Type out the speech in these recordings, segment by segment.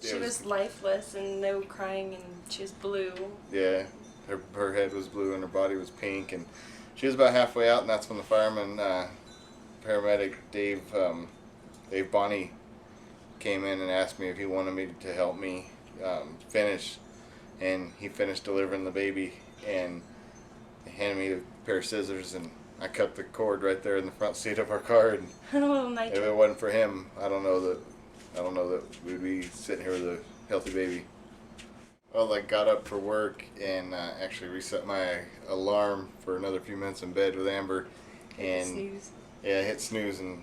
She was lifeless and no crying, and she was blue. Yeah, her head was blue and her body was pink, and she was about halfway out, and that's when the fireman, paramedic Dave Bonney came in and asked me if he wanted me to help me finish, and he finished delivering the baby and handed me a pair of scissors, and I cut the cord right there in the front seat of our car, and if it wasn't for him, I don't know that we'd be sitting here with a healthy baby. Well, I got up for work and actually reset my alarm for another few minutes in bed with Amber, and snooze. Yeah, I hit snooze, and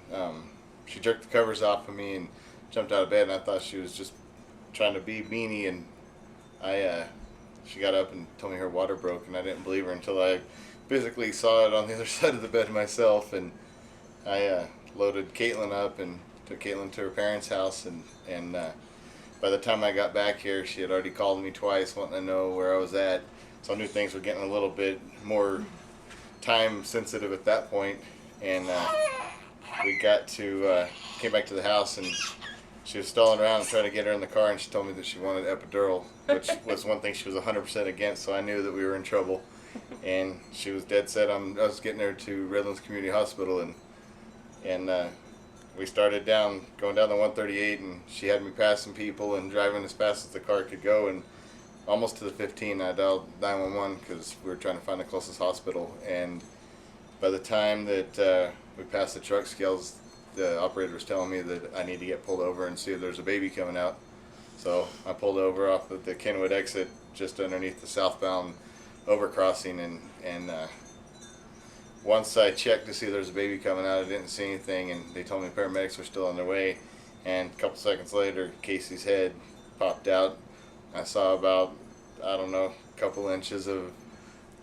she jerked the covers off of me and jumped out of bed, and I thought she was just trying to be meanie, and she got up and told me her water broke, and I didn't believe her until I physically saw it on the other side of the bed myself, and I loaded Caitlin up and took Caitlin to her parents' house, and by the time I got back here, she had already called me twice wanting to know where I was at, so I knew things were getting a little bit more time sensitive at that point, and we came back to the house, and she was stalling around and trying to get her in the car, and she told me that she wanted epidural, which was one thing she was 100% against, so I knew that we were in trouble. And she was dead set on us getting her to Redlands Community Hospital, and we started going down the 138, and she had me passing people and driving as fast as the car could go, and almost to the 15 I dialed 911 because we were trying to find the closest hospital, and by the time that we passed the truck scales, the operator was telling me that I need to get pulled over and see if there's a baby coming out. So I pulled over off of the Kenwood exit just underneath the southbound overcrossing, and once I checked to see if there's a baby coming out, I didn't see anything, and they told me paramedics were still on their way, and a couple seconds later Kacey's head popped out. I saw about, I don't know, a couple inches of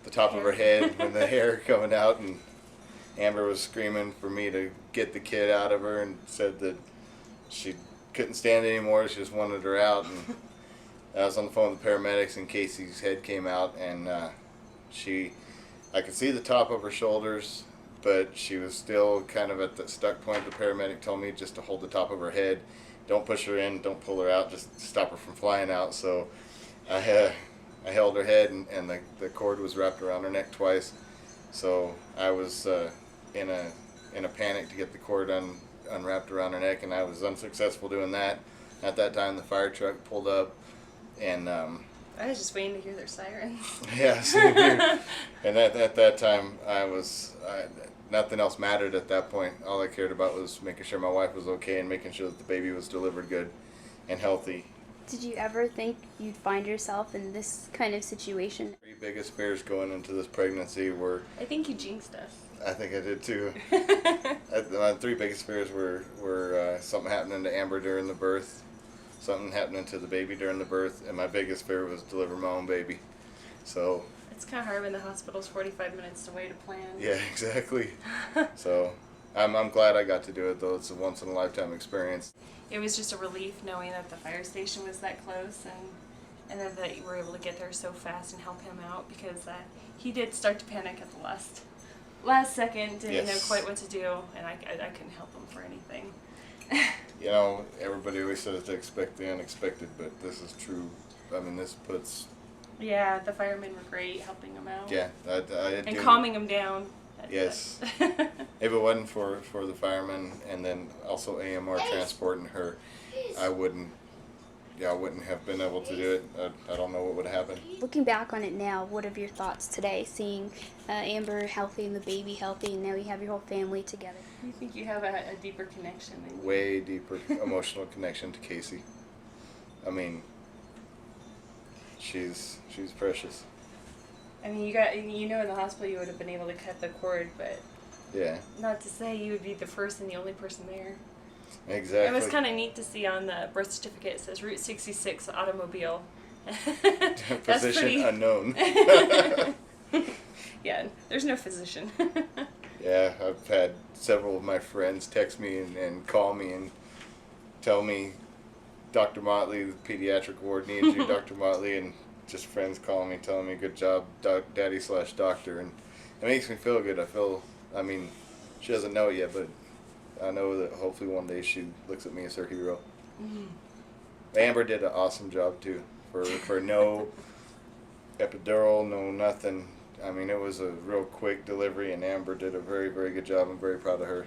the top of her head and the hair coming out, and Amber was screaming for me to get the kid out of her and said that she couldn't stand it anymore, she just wanted her out, and I was on the phone with the paramedics, and Kacey's head came out, and I could see the top of her shoulders, but she was still kind of at the stuck point. The paramedic told me just to hold the top of her head, don't push her in, don't pull her out, just stop her from flying out. So I held her head, and the cord was wrapped around her neck twice. So I was in a panic to get the cord unwrapped around her neck, and I was unsuccessful doing that. At that time, the fire truck pulled up, and I was just waiting to hear their sirens. Yeah, same here. And at that time, nothing else mattered at that point. All I cared about was making sure my wife was okay and making sure that the baby was delivered good and healthy. Did you ever think you'd find yourself in this kind of situation? Three biggest fears going into this pregnancy were... I think you jinxed us. I think I did too. My three biggest fears were something happening to Amber during the birth, something happening to the baby during the birth, and my biggest fear was delivering my own baby. So it's kind of hard when the hospital's 45 minutes away to plan. Yeah, exactly. So I'm glad I got to do it, though. It's a once-in-a-lifetime experience. It was just a relief knowing that the fire station was that close, and then that you were able to get there so fast and help him out, because he did start to panic at the last second, didn't know quite what to do, and I couldn't help him for anything. You know, everybody always says to expect the unexpected, but this is true. I mean, this puts... Yeah, the firemen were great helping him out. Yeah, and calming him down. Yes. If it wasn't for the firemen and then also AMR transporting her, I wouldn't have been able to do it. I don't know what would happen. Looking back on it now, what are your thoughts today, seeing Amber healthy and the baby healthy, and now you have your whole family together? You think you have a deeper connection than you? Way deeper emotional connection to Kacey. I mean, she's precious. I mean, in the hospital you would have been able to cut the cord, but yeah. Not to say you would be the first and the only person there. Exactly. It was kind of neat to see on the birth certificate, it says Route 66 automobile. Physician unknown. Yeah, there's no physician. Yeah, I've had several of my friends text me and call me and tell me Dr. Motley, the pediatric ward, needs you, Dr. Motley, and just friends calling me, telling me good job, daddy/doctor, and it makes me feel good. I mean, she doesn't know it yet, but I know that hopefully one day she looks at me as her hero. Amber did an awesome job too. For no epidural, no nothing. I mean, it was a real quick delivery, and Amber did a very, very good job. I'm very proud of her.